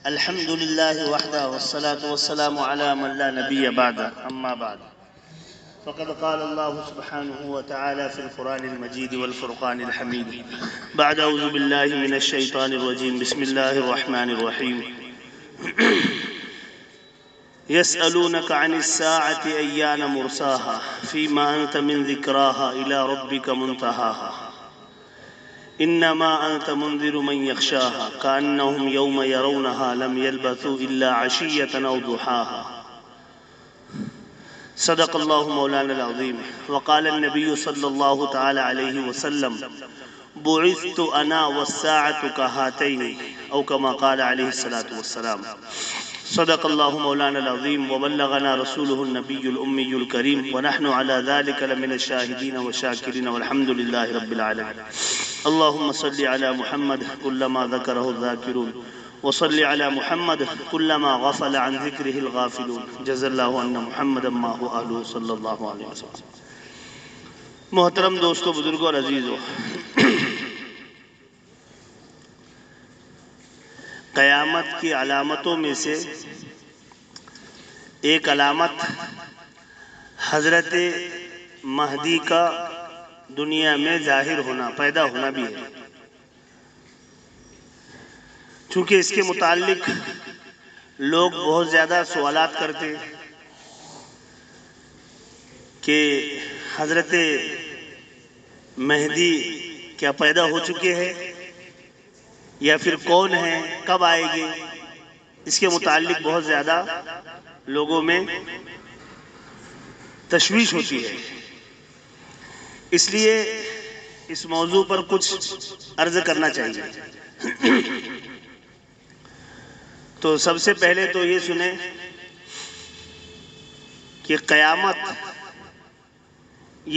الحمد لله وحده والصلاة والسلام على من لا نبي بعده أما بعد فقد قال الله سبحانه وتعالى في القرآن المجيد والفرقان الحميد بعد أعوذ بالله من الشيطان الرجيم بسم الله الرحمن الرحيم يسألونك عن الساعة أيان مرساها فيما أنت من ذكراها إلى ربك منتهاها إنما أنت منذر من يخشاها كأنهم يوم يرونها لم يلبثوا إلا عشية أو ضحاها صدق الله مولانا العظيم وقال النبي صلى الله تعالى عليه وسلم بعثت أنا والساعة كهاتين أو كما قال عليه الصلاة والسلام صدق الله مولانا العظيم وبلغنا رسوله النبي الأمي الكريم ونحن على ذلك لمن الشاهدين والشاكرين والحمد لله رب العالمين اللهم صل على محمد كلما ذكره الذاكرون وصل على محمد كلما غفل عن ذكره الغافلون جزا الله أن محمدا ما هو أهله صلی اللہ علیہ وسلم. محترم دوستو، بزرگوں اور عزیزو، قیامت کی علامتوں میں سے ایک علامت حضرت مہدی کا دنیا میں ظاہر ہونا، پیدا ہونا بھی ہے. چونکہ اس کے متعلق لوگ بہت زیادہ سوالات کرتے کہ حضرت مہدی کیا پیدا ہو چکے ہیں یا پھر کون ہیں، کب آئے گے. اس کے متعلق بہت زیادہ لوگوں میں تشویش ہوتی ہے. اس لیے اس موضوع پر کچھ عرض کرنا چاہیے. تو سب سے پہلے تو یہ سنیں کہ قیامت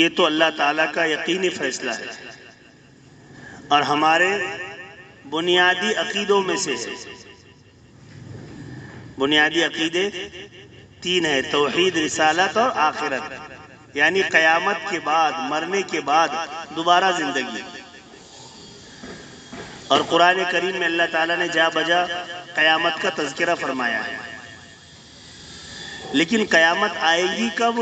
یہ تو اللہ تعالیٰ کا یقینی فیصلہ ہے اور ہمارے بنیادی عقیدوں میں سے ہے. بنیادی عقیدے تین ہیں: توحید، رسالت اور آخرت. یعنی قیامت کے بعد، مرنے کے بعد دوبارہ زندگی. اور قرآن کریم میں اللہ تعالیٰ نے جا بجا قیامت کا تذکرہ فرمایا ہے. لیکن قیامت آئے گی کب،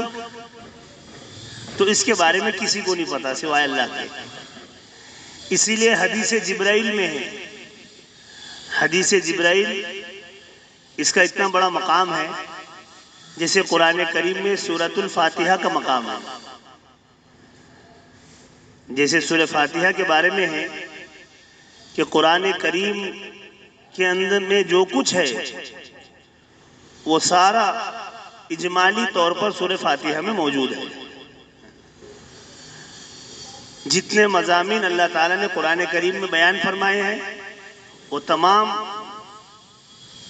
تو اس کے بارے میں کسی کو نہیں پتا سوائے اللہ کے. اسی لیے حدیث جبرائیل میں ہے. حدیث جبرائیل اس کا اتنا بڑا مقام ہے جیسے قرآن کریم میں سورۃ الفاتحہ کا مقام ہے. جیسے سورہ فاتحہ کے بارے میں ہے کہ قرآن کریم کے اندر میں جو کچھ ہے وہ سارا اجمالی طور پر سورہ فاتحہ میں موجود ہے. جتنے مضامین اللہ تعالیٰ نے قرآن کریم میں بیان فرمائے ہیں وہ تمام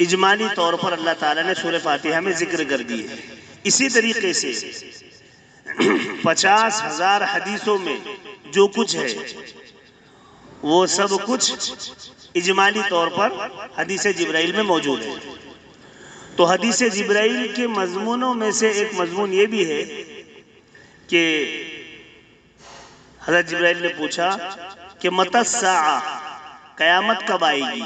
اجمالی طور پر اللہ تعالیٰ نے سورہ فاتحہ میں ذکر کر دی ہے. اسی طریقے سے 50,000 حدیثوں میں جو کچھ ہے وہ سب کچھ اجمالی طور پر حدیث جبرائیل میں موجود ہے. تو حدیث جبرائیل کے مضمونوں میں سے ایک مضمون یہ بھی ہے کہ حضرت جبرائیل نے پوچھا کہ متی الساعہ، قیامت کب آئے گی.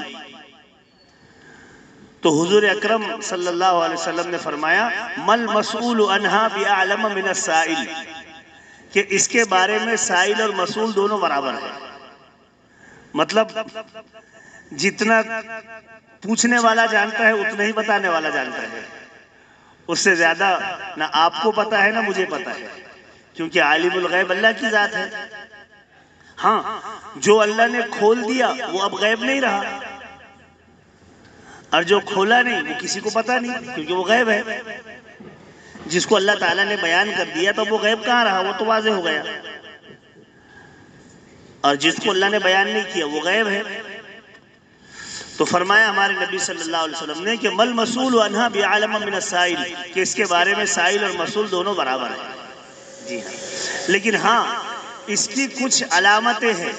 تو حضور اکرم صلی اللہ علیہ وسلم نے فرمایا مل مسئول عنہا بأعلم من السائل، کہ اس کے بارے میں سائل اور مسئول دونوں برابر ہیں. مطلب جتنا پوچھنے والا جانتا ہے اتنا ہی بتانے والا جانتا ہے. اس سے زیادہ نہ آپ کو پتا ہے نہ مجھے پتا ہے، کیونکہ عالم الغیب اللہ کی ذات ہے. ہاں، جو اللہ نے کھول دیا وہ اب غیب نہیں رہا، اور جو کھولا نہیں وہ کسی کو پتا نہیں، کیونکہ وہ غیب ہے. جس کو اللہ تعالیٰ نے بیان کر دیا تو وہ غیب کہاں رہا، وہ تو واضح ہو گیا. اور جس کو اللہ نے بیان نہیں کیا وہ غیب ہے. تو فرمایا ہمارے نبی صلی اللہ علیہ وسلم نے کہ مل مسئول عنہا بأعلم من السائل، کہ اس کے بارے میں سائل اور مسئول دونوں برابر ہیں. جی ہاں، لیکن ہاں اس کی کچھ علامتیں ہیں.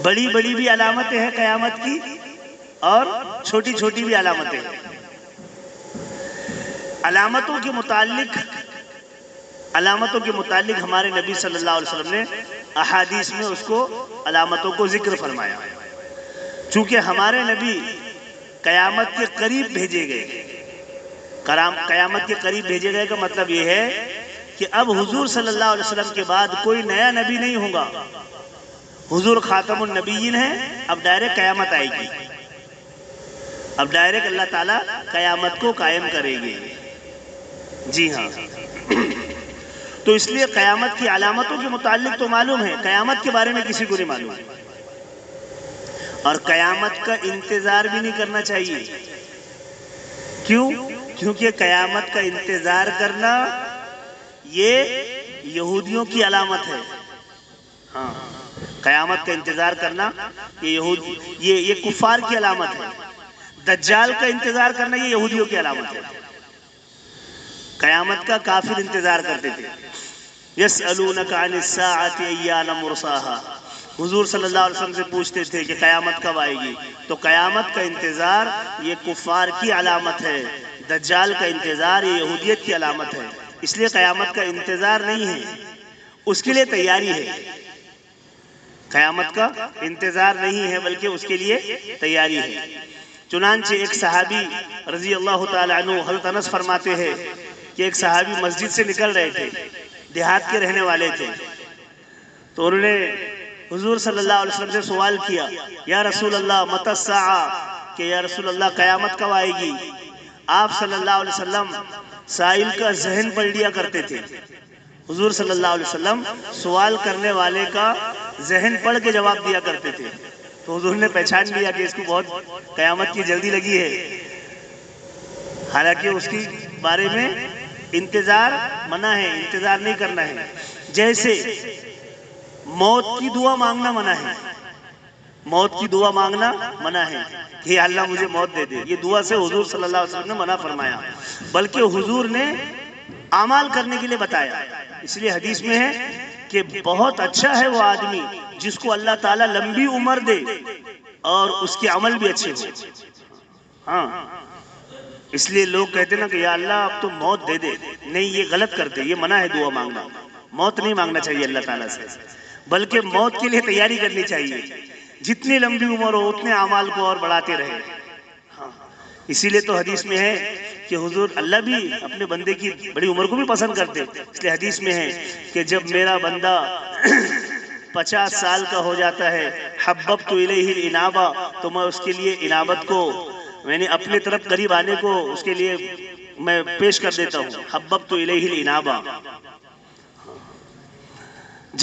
بڑی بڑی بھی علامتیں ہیں قیامت کی اور چھوٹی چھوٹی بھی علامتیں ہیں. علامتوں کے متعلق ہمارے نبی صلی اللہ علیہ وسلم نے احادیث میں اس کو علامتوں کو ذکر فرمایا. چونکہ ہمارے نبی قیامت کے قریب بھیجے گئے. قیامت کے قریب بھیجے گئے کا مطلب یہ ہے کہ اب حضور صلی اللہ علیہ وسلم کے بعد کوئی نیا نبی نہیں ہوگا. حضور خاتم النبیین ہیں. اب ڈائریکٹ قیامت آئے گی. اب ڈائریکٹ اللہ تعالیٰ قیامت کو قائم کرے گے. جی ہاں. تو اس لیے قیامت کی علامتوں کے متعلق تو معلوم ہے، قیامت کے بارے میں کسی کو نہیں معلوم. اور قیامت کا انتظار بھی نہیں کرنا چاہیے. کیوں؟ کیونکہ قیامت کا انتظار کرنا یہ یہودیوں کی علامت ہے. ہاں، قیامت کا انتظار کرنا یہ کفار کی علامت ہے. دجال کا انتظار کرنا یہ یہودیوں کی علامت ہے. قیامت کا کافر انتظار کرتے تھے. یسألونک عن الساعۃ ایان مرساہا، حضور صلی اللہ علیہ وسلم سے پوچھتے تھے کہ قیامت کب آئے گی. تو قیامت کا انتظار یہ کفار کی علامت ہے. دجال کا انتظار یہ یہودیت کی علامت ہے. اس لیے قیامت کا انتظار نہیں ہے، اس کے لیے تیاری ہے. قیامت کا انتظار نہیں ہے بلکہ اس کے لیے تیاری ہے. چنانچہ ایک صحابی رضی اللہ تعالی عنہ حضرت انس فرماتے ہیں کہ ایک صحابی مسجد سے نکل رہے تھے، دیہات کے رہنے والے تھے. تو انہوں نے حضور صلی اللہ علیہ وسلم سے سوال کیا، یا رسول اللہ متی الساعہ، کہ یا رسول اللہ قیامت کب آئے گی؟ آپ صلی اللہ علیہ وسلم سائل کا ذہن پڑھ لیا کرتے تھے. حضور صلی اللہ علیہ وسلم سوال کرنے والے کا ذہن پڑھ کے جواب دیا کرتے تھے. تو حضور نے پہچان لیا کہ اس کو بہت قیامت کی جلدی لگی ہے. حالانکہ اس کی بارے میں انتظار منع ہے، انتظار نہیں کرنا ہے. جیسے موت کی دعا مانگنا منع ہے. موت کی دعا مانگنا منع ہے کہ اللہ مجھے موت دے دے. یہ دعا سے حضور صلی اللہ علیہ وسلم نے منع فرمایا، بلکہ حضور نے اعمال کرنے کے لیے بتایا. اس لیے حدیث میں ہے کہ بہت اچھا ہے وہ آدمی جس کو اللہ تعالیٰ لمبی عمر دے اور اس کے عمل بھی اچھے ہو. ہاں، اس لیے لوگ کہتے نا کہ یا اللہ اب تو موت دے دے. نہیں، یہ غلط کرتے، یہ منع ہے دعا مانگنا. موت نہیں مانگنا چاہیے اللہ تعالیٰ سے، بلکہ موت کے لیے تیاری کرنی چاہیے. جتنی لمبی عمر ہو اتنے اعمال کو اور بڑھاتے رہے. ہاں، اسی لیے تو حدیث میں ہے کہ حضور اللہ بھی اپنے بندے کی بڑی عمر کو بھی پسند کرتے. اس لیے حدیث میں ہے کہ جب میرا بندہ 50 سال کا ہو جاتا ہے، حببت الیہ الانابہ، تو میں اس کے لیے انابت کو، میں نے اپنے طرف قریب آنے کو اس کے لیے میں پیش کر دیتا ہوں. حببت الیہ الانابہ.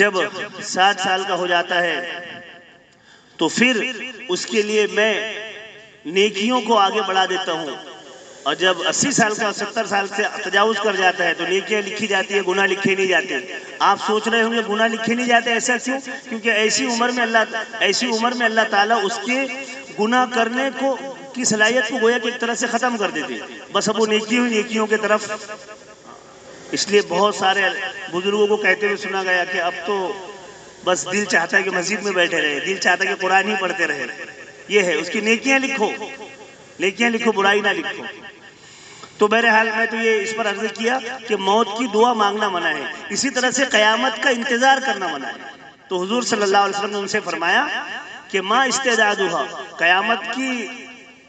جب 60 سال کا ہو جاتا ہے تو پھر اس کے لیے میں نیکیوں کو آگے بڑھا دیتا ہوں. اور جب 80 سال کا 70 سال سے تجاوز کر جاتا ہے تو نیکیاں لکھی جاتی ہے، گناہ لکھے نہیں جاتے. آپ سوچ رہے ہوں گے گناہ لکھے نہیں جاتے، ایسا کیوں؟ کیونکہ ایسی عمر میں اللہ تعالیٰ اس کے گناہ کرنے کو کی صلاحیت کو گویا کہ ایک طرح سے ختم کر دیتے. بس اب وہ نیکیوں کے طرف. اس لیے بہت سارے بزرگوں کو کہتے ہوئے سنا گیا کہ اب تو بس دل چاہتا ہے کہ مسجد میں بیٹھے رہے، دل چاہتا ہے کہ قرآن ہی پڑھتے رہے. یہ ہے، اس کی نیکیاں لکھو، برائی نہ لکھو. تو بہرحال میں تو یہ اس پر عرض کیا کہ موت کی دعا مانگنا منع ہے. اسی طرح سے قیامت کا انتظار کرنا منع ہے. تو حضور صلی اللہ علیہ وسلم نے ان سے فرمایا کہ ما استعدادھا، قیامت کی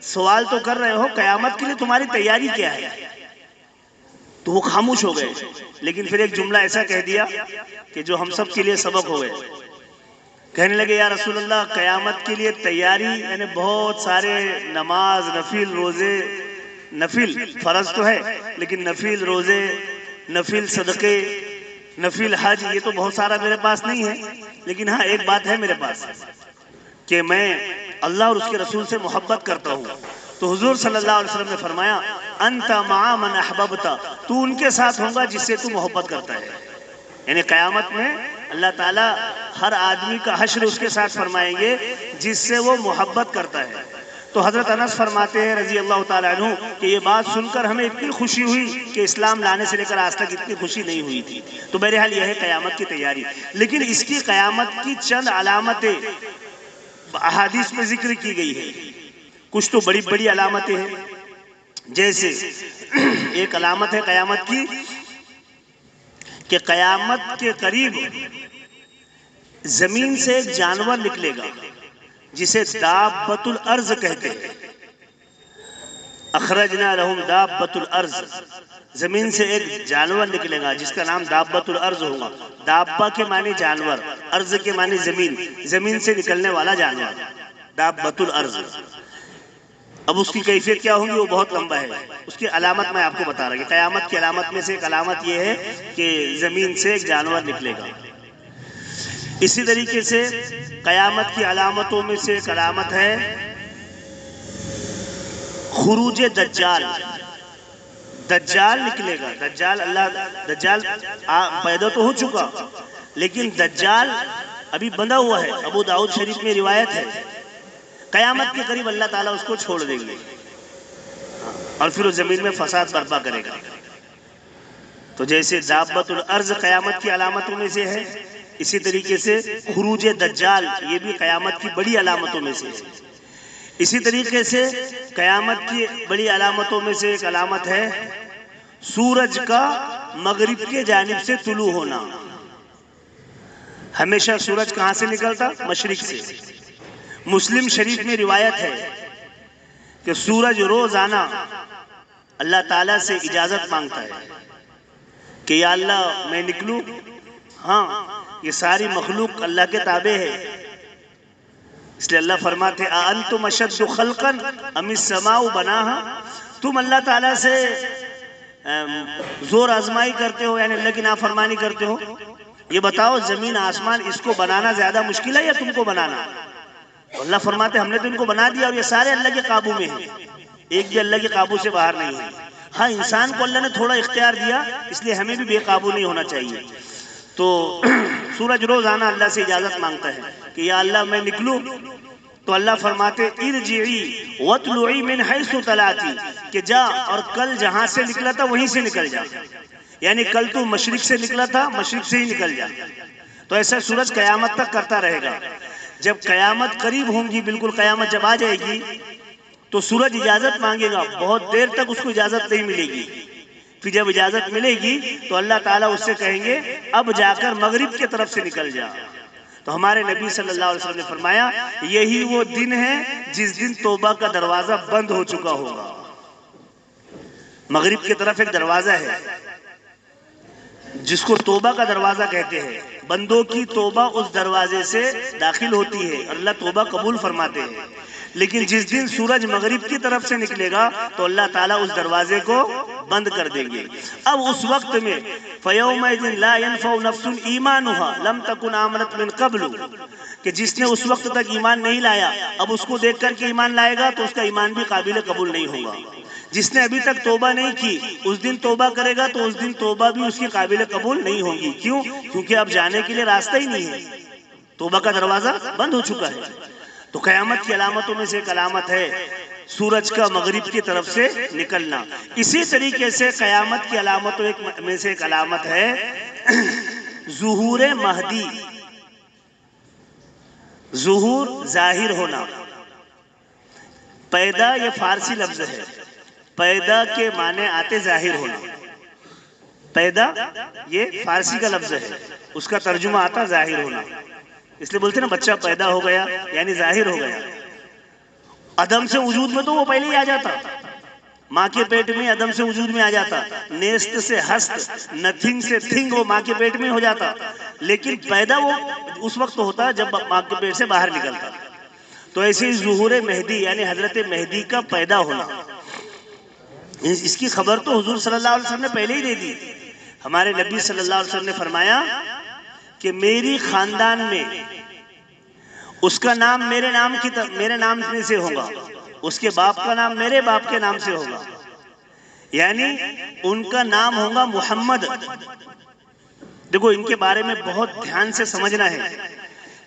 سوال تو کر رہے ہو، قیامت کے لیے تمہاری تیاری کیا ہے؟ تو وہ خاموش ہو گئے. لیکن پھر ایک جملہ ایسا کہہ دیا کہ جو ہم سب کے لیے سبق ہو گئے. کہنے لگے یا رسول اللہ قیامت کے لیے تیاری یعنی بہت سارے نماز، نفل روزے، نفل فرض تو ہے لیکن نفل روزے، نفل صدقے، نفل حج، یہ تو بہت سارا میرے پاس نہیں ہے. لیکن ہاں ایک بات ہے میرے پاس کہ میں اللہ اور اس کے رسول سے محبت کرتا ہوں. تو حضور صلی اللہ علیہ وسلم نے فرمایا انت مع من احببت، تو ان کے ساتھ ہوگا جس سے تو محبت کرتا ہے. یعنی قیامت میں اللہ تعالیٰ ہر آدمی کا حشر اس کے ساتھ فرمائیں گے جس سے وہ محبت کرتا ہے. تو حضرت انس فرماتے ہیں رضی اللہ تعالیٰ عنہ کہ یہ بات سن کر ہمیں اتنی خوشی ہوئی کہ اسلام لانے سے لے کر آج تک اتنی خوشی نہیں ہوئی تھی. تو بہرحال یہ ہے قیامت کی تیاری. لیکن اس کی قیامت کی چند علامتیں احادیث میں ذکر کی گئی ہے. کچھ تو بڑی بڑی علامتیں ہیں. جیسے ایک علامت ہے قیامت کی کہ قیامت کے قریب زمین سے ایک جانور نکلے گا جسے دابۃ الارض کہتے ہیں. اخرجنا لہم دابۃ الارض، زمین سے ایک جانور نکلے گا جس کا نام دابۃ الارض ہوگا. دابہ کے معنی جانور، ارض کے معنی زمین، زمین سے نکلنے والا جانور دابۃ الارض. اب اس کی کیفیت کیا ہوگی وہ بہت لمبا ہے، اس کی علامت میں آپ کو بتا رہا ہوں. قیامت کی علامت میں سے ایک علامت یہ ہے کہ زمین سے ایک جانور نکلے گا. اسی طریقے سے قیامت کی علامتوں میں سے ایک علامت ہے خروج دجال. دجال نکلے گا. دجال پیدا تو ہو چکا لیکن دجال ابھی بندھا ہوا ہے. ابو داؤد شریف میں روایت ہے قیامت کے قریب اللہ تعالیٰ اس کو چھوڑ دیں گے اور پھر وہ زمین میں فساد برپا کرے گا. تو جیسے دابۃ الارض قیامت کی علامتوں میں سے ہے، اسی طریقے سے خروج دجال یہ بھی قیامت کی بڑی علامتوں میں سے ہے. اسی طریقے سے قیامت کی بڑی علامتوں میں سے ایک علامت ہے سورج کا مغرب کے جانب سے طلوع ہونا. ہمیشہ سورج کہاں سے نکلتا؟ مشرق سے. مسلم شریف میں روایت ہے کہ سورج روزانہ اللہ تعالیٰ سے اجازت مانگتا ہے کہ یا اللہ میں نکلوں. ہاں، یہ ساری مخلوق اللہ کے تابع ہے، اس لیے اللہ فرماتے اَأَنْتُمْ أَشَدُّ خَلْقًا أَمِ السَّمَاءُ بَنَاهَا. تم اللہ تعالیٰ سے زور آزمائی کرتے ہو، یعنی اللہ کی نافرمانی کرتے ہو. یہ بتاؤ زمین آسمان اس کو بنانا زیادہ مشکل ہے یا تم کو بنانا؟ اللہ فرماتے ہم نے تو ان کو بنا دیا اور یہ سارے اللہ کے قابو میں ہیں، ایک بھی اللہ کے قابو سے باہر نہیں ہے. ہاں، انسان کو اللہ نے تھوڑا اختیار دیا، اس لیے ہمیں بھی بے قابو نہیں ہونا چاہیے. تو سورج روزانہ اللہ سے اجازت مانگتا ہے کہ یا اللہ میں نکلوں. تو اللہ فرماتے ارجعی واطلعی من حیث طلعتی، کہ جا اور کل جہاں سے نکلا تھا وہیں سے نکل جا. یعنی کل تو مشرق سے نکلا تھا، مشرق سے ہی نکل جا. تو ایسا سورج قیامت تک کرتا رہے گا. جب قیامت قریب ہوں گی، بالکل قیامت جب آ جائے گی تو سورج اجازت مانگے گا، بہت دیر تک اس کو اجازت نہیں ملے گی. پھر جب اجازت ملے گی تو اللہ تعالیٰ اس سے کہیں گے اب جا کر مغرب کی طرف سے نکل جا. تو ہمارے نبی صلی اللہ علیہ وسلم نے فرمایا یہی وہ دن ہے جس دن توبہ کا دروازہ بند ہو چکا ہوگا. مغرب کی طرف ایک دروازہ ہے جس کو توبہ کا دروازہ کہتے ہیں. بندوں کی توبہ اس دروازے سے داخل ہوتی ہے اور اللہ توبہ قبول فرماتے ہیں. لیکن جس دن سورج مغرب کی طرف سے نکلے گا تو اللہ تعالیٰ اس دروازے کو بند کر دیں گے. اب اس وقت میں فَيَوْمَئِذٍ لَا يَنْفَعُ نَفْسٌ إِيمَانُهَا لَمْ تَكُنْ آمَنَتْ مِنْ قَبْلُ، کہ جس نے اس وقت تک ایمان نہیں لایا اب اس کو دیکھ کر کے ایمان لائے گا تو اس کا ایمان بھی قابل قبول نہیں ہوگا. جس نے ابھی تک توبہ نہیں کی اس دن توبہ کرے گا تو اس دن توبہ بھی اس کی قابل قبول نہیں ہوگی. کیوں؟ کیونکہ اب جانے کے لیے راستہ ہی نہیں ہے، توبہ کا دروازہ بند ہو چکا ہے. تو قیامت کی علامتوں میں سے ایک علامت ہے سورج کا مغرب کی طرف سے نکلنا. اسی طریقے سے قیامت کی علامتوں میں سے ایک علامت ہے ظہور مہدی. ظہور ظاہر ہونا. پیدا یہ فارسی لفظ ہے، پیدا کے معنی آتے ظاہر ہونا. پیدا یہ فارسی کا لفظ ہے، اس کا ترجمہ آتا ظاہر ہونا. اس لیے بولتے ہیں نا بچہ پیدا ہو گیا یعنی ظاہر ہو گیا. عدم سے وجود میں تو وہ پہلے ہی آ جاتا، ماں کے پیٹ میں عدم سے وجود میں آ جاتا. نیست سے ہست، نتھنگ سے تھنگ وہ ماں کے پیٹ میں ہو جاتا. لیکن پیدا وہ اس وقت ہوتا جب ماں کے پیٹ سے باہر نکلتا. تو ایسے ہی ظہور مہدی یعنی حضرت مہدی کا پیدا ہونا، اس کی خبر تو حضور صلی اللہ علیہ وسلم نے پہلے ہی دے دی. ہمارے نبی صلی اللہ علیہ وسلم نے فرمایا کہ میری خاندان میں اس کا نام میرے نام میں سے ہوگا، اس کے باپ کا نام میرے باپ کے نام سے ہوگا. یعنی ان کا نام ہوگا محمد. دیکھو ان کے بارے میں بہت دھیان سے سمجھنا ہے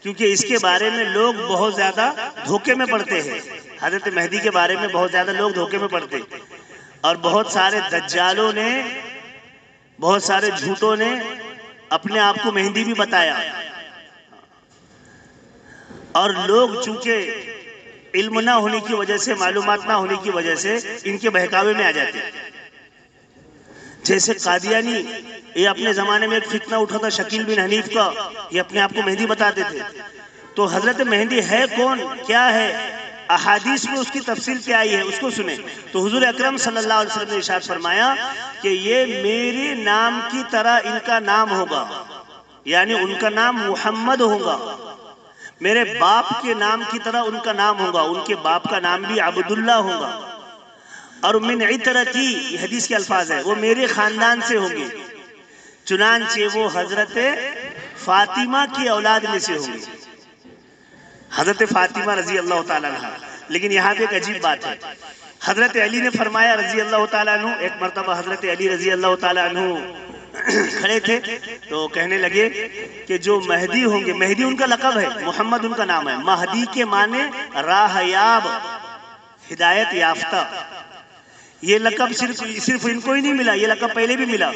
کیونکہ اس کے بارے میں لوگ بہت زیادہ دھوکے میں پڑتے ہیں. حضرت مہدی کے بارے میں بہت زیادہ لوگ دھوکے میں پڑتے اور بہت سارے دجالوں نے، بہت سارے جھوٹوں نے اپنے آپ کو مہدی بھی بتایا. اور لوگ چونکہ علم نہ ہونے کی وجہ سے، معلومات نہ ہونے کی وجہ سے ان کے بہکاوے میں آ جاتے ہیں. جیسے قادیانی، یہ اپنے زمانے میں ایک فتنہ اٹھا تھا شکیل بن حنیف کا، یہ اپنے آپ کو مہدی بتاتے تھے. تو حضرت مہدی ہے کون، کیا ہے، احادیث میں اس کی تفصیل کیا آئی ہے اس کو سنیں. تو حضور اکرم صلی اللہ علیہ وسلم نے ارشاد فرمایا کہ یہ میرے نام کی طرح ان کا نام ہوگا، یعنی ان کا نام محمد ہوگا، میرے باپ کے نام کی طرح ان کا نام ہوگا، ان کے باپ کا نام بھی عبداللہ ہوگا. اور من عطرتی، یہ حدیث کے الفاظ ہے، وہ میرے خاندان سے ہوں گے، چنانچہ وہ حضرت فاطمہ کی اولاد میں سے ہوں گے، حضرت فاطمہ رضی اللہ تعالیٰ عنہ. لیکن یہاں پہ ایک عجیب بات ہے، حضرت علی نے فرمایا رضی اللہ تعالیٰ عنہ، ایک مرتبہ حضرت علی رضی اللہ تعالیٰ عنہ کھڑے تھے تو کہنے لگے کہ جو مہدی ہوں گے، مہدی ان کا لقب ہے، محمد ان کا نام ہے، مہدی کے معنی راہ یاب، ہدایت یافتہ. یہ لقب صرف ان کو ہی نہیں ملا، یہ لقب پہلے بھی ملا.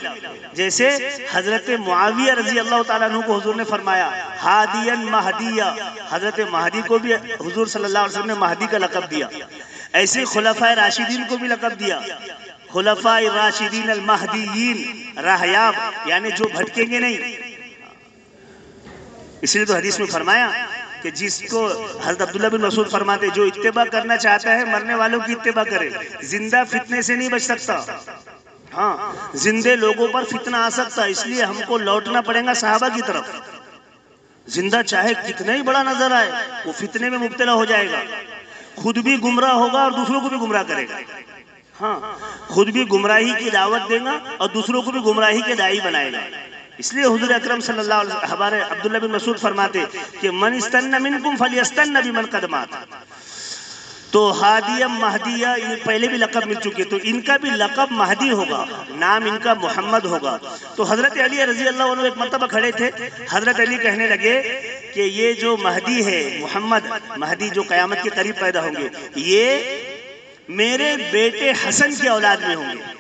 جیسے حضرت معاویہ رضی اللہ تعالیٰ عنہ کو حضور نے فرمایا ہادین مہدیہ، حضرت مہدی کو بھی حضور صلی اللہ علیہ وسلم نے مہدی کا لقب دیا. ایسے خلفائے راشدین کو بھی لقب دیا، خلفائے راشدین المہدیین، راہیاب، یعنی جو بھٹکیں گے نہیں. اس لیے تو حدیث میں فرمایا کہ جس کو حضرت عبداللہ بن مسعود فرماتے جو اتباع کرنا چاہتا ہے مرنے والوں کی اتباع کرے، زندہ فتنے سے نہیں بچ سکتا. ہاں، زندے لوگوں پر فتنہ آ سکتا، اس لیے ہم کو لوٹنا پڑے گا صحابہ کی طرف. زندہ چاہے کتنا ہی بڑا نظر آئے وہ فتنے میں مبتلا ہو جائے گا، خود بھی گمراہ ہوگا اور دوسروں کو بھی گمراہ کرے گا. ہاں، خود بھی گمراہی کی دعوت دے گا اور دوسروں کو بھی گمراہی کے داعی بنائے گا. اس لیے حضور اکرم صلی اللہ علیہ وسلم، ہمارے عبداللہ بن مسعود فرماتے کہ من استن منکم فلیستن بمن قد مات. تو ہادیہ مہدیہ پہلے بھی لقب مل چکے، تو ان کا بھی لقب مہدی ہوگا، نام ان کا محمد ہوگا. تو حضرت علی رضی اللہ عنہ ایک مرتبہ کھڑے تھے، حضرت علی کہنے لگے کہ یہ جو مہدی ہے، محمد مہدی جو قیامت کے قریب پیدا ہوں گے، یہ میرے بیٹے حسن کی اولاد میں ہوں گے.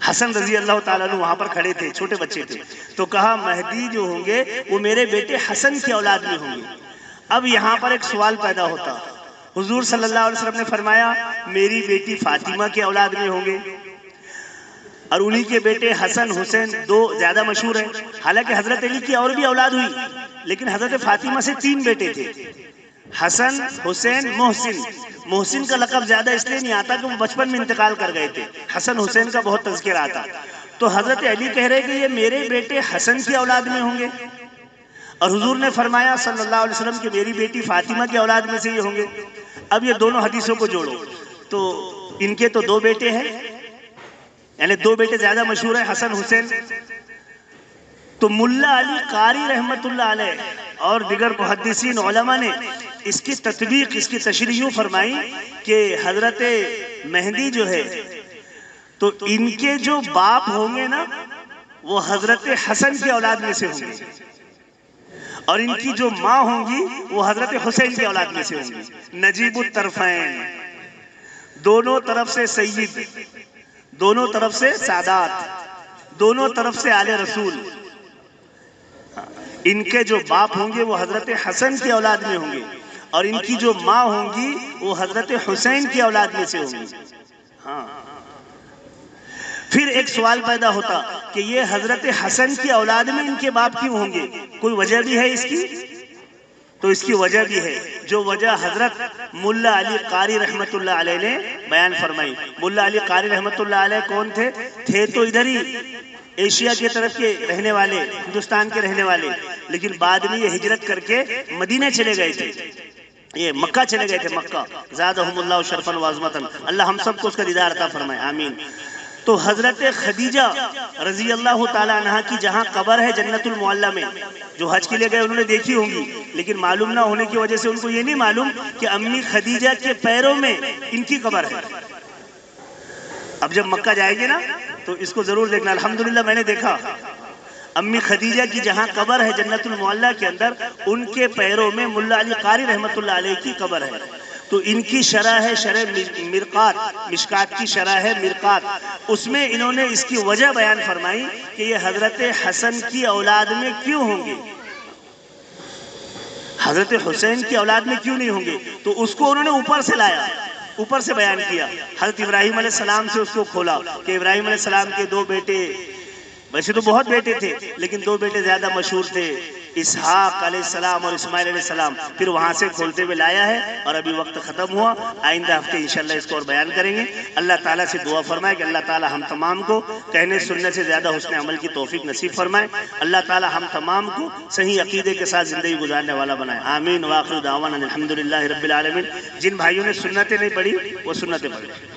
حسن رضی اللہ تعالیٰ عنہ وہاں پر کھڑے تھے، چھوٹے بچے تھے، تو کہا مہدی جو ہوں گے وہ میرے بیٹے حسن کی اولاد میں ہوں گے. اب یہاں پر ایک سوال پیدا ہوتا، حضور صلی اللہ علیہ وسلم نے فرمایا میری بیٹی فاطمہ کی اولاد میں ہوں گے، اور انہی کے بیٹے حسن حسین دو زیادہ مشہور ہیں. حالانکہ حضرت علی کی اور بھی اولاد ہوئی، لیکن حضرت فاطمہ سے 3 بیٹے تھے، حسن حسین محسن. محسن کا لقب زیادہ اس لیے نہیں آتا کہ وہ بچپن میں انتقال کر گئے تھے، حسن حسین کا بہت تذکرہ آتا. تو حضرت علی کہہ رہے کہ یہ میرے بیٹے حسن کی اولاد میں ہوں گے، اور حضور نے فرمایا صلی اللہ علیہ وسلم کہ میری بیٹی فاطمہ کی اولاد میں سے یہ ہوں گے. اب یہ دونوں حدیثوں کو جوڑو تو ان کے تو 2 بیٹے ہیں، یعنی 2 بیٹے زیادہ مشہور ہیں، حسن حسین. تو ملا علی قاری رحمت اللہ علیہ اور دیگر محدثین علماء نے اس کی تطبیق، اس کی تشریح یوں فرمائی کہ حضرت مہدی جو ہے تو ان کے جو باپ ہوں گے نا وہ حضرت حسن کی اولاد میں سے ہوں گے، اور ان کی جو ماں ہوں گی وہ حضرت حسین کی اولاد میں سے ہوں گی. نجیب الطرفین، دونوں طرف سے سید، دونوں طرف سے سادات، دونوں طرف سے آل رسول. ان کے جو باپ ہوں گے وہ حضرت حسن کی اولاد میں ہوں گے، اور ان کی جو ماں ہوں گی وہ حضرت حسین کی اولاد میں سے ہوں گی. ہاں، پھر ایک سوال پیدا ہوتا کہ یہ حضرت حسن کی اولاد میں ان کے باپ کیوں ہوں گے؟ کوئی وجہ بھی ہے اس کی؟ تو اس کی وجہ بھی ہے، جو وجہ حضرت ملا علی قاری رحمت اللہ علیہ نے بیان فرمائی. ملا علی قاری رحمت اللہ علیہ کون تھے؟ تھے تو ادھر ہی ایشیا کی طرف کے رہنے والے، ہندوستان کے رہنے والے، لیکن بعد میں یہ ہجرت کر کے مدینہ چلے گئے تھے، یہ مکہ چلے گئے تھے. مکہ زادہم اللہ شرفا وعظمتا، اللہ ہم سب کو اس کا دیدار عطا فرمائے، آمین. تو حضرت خدیجہ رضی اللہ تعالی عنہ کی جہاں قبر ہے جنت المعلی میں، جو حج کے لیے گئے انہوں نے دیکھی ہوں گی، لیکن معلوم نہ ہونے کی وجہ سے ان کو یہ نہیں معلوم کہ امی خدیجہ کے پیروں میں ان کی قبر ہے. اب جب مکہ جائے گے نا تو اس کو ضرور دیکھنا. الحمدللہ میں نے دیکھا امی خدیجہ کی جہاں قبر ہے جنت المعلی کے اندر، ان کے پیروں میں ملا علی قاری رحمت اللہ علیہ کی قبر ہے. تو ان کی شرح ہے شرح مرقات، مشکات کی شرح ہے مرقات، اس میں انہوں نے اس کی وجہ بیان فرمائی کہ یہ حضرت حسن کی اولاد میں کیوں ہوں گے، حضرت حسین کی اولاد میں کیوں نہیں ہوں گے. تو اس کو انہوں نے اوپر سے لایا، اوپر سے بیان کیا. حضرت ابراہیم علیہ السلام سے اس کو کھولا کہ ابراہیم علیہ السلام کے 2 بیٹے، ویسے تو بہت بیٹے تھے لیکن 2 بیٹے زیادہ مشہور تھے، اسحاق علیہ السلام اور اسماعیل علیہ السلام، پھر وہاں سے کھولتے ہوئے لایا ہے، اور ابھی وقت ختم ہوا، آئندہ ہفتے انشاءاللہ اس کو اور بیان کریں گے۔ اللہ تعالیٰ سے دعا فرمائے کہ اللہ تعالیٰ ہم تمام کو کہنے سننے سے زیادہ حسن عمل کی توفیق نصیب فرمائے، اللہ تعالیٰ ہم تمام کو صحیح عقیدے کے ساتھ زندگی گزارنے والا بنائے، آمین۔ وآخر دعوانا الحمدللہ رب العالمین۔ جن بھائیوں نے سنتیں نہیں پڑھی وہ سنتیں پڑھیں۔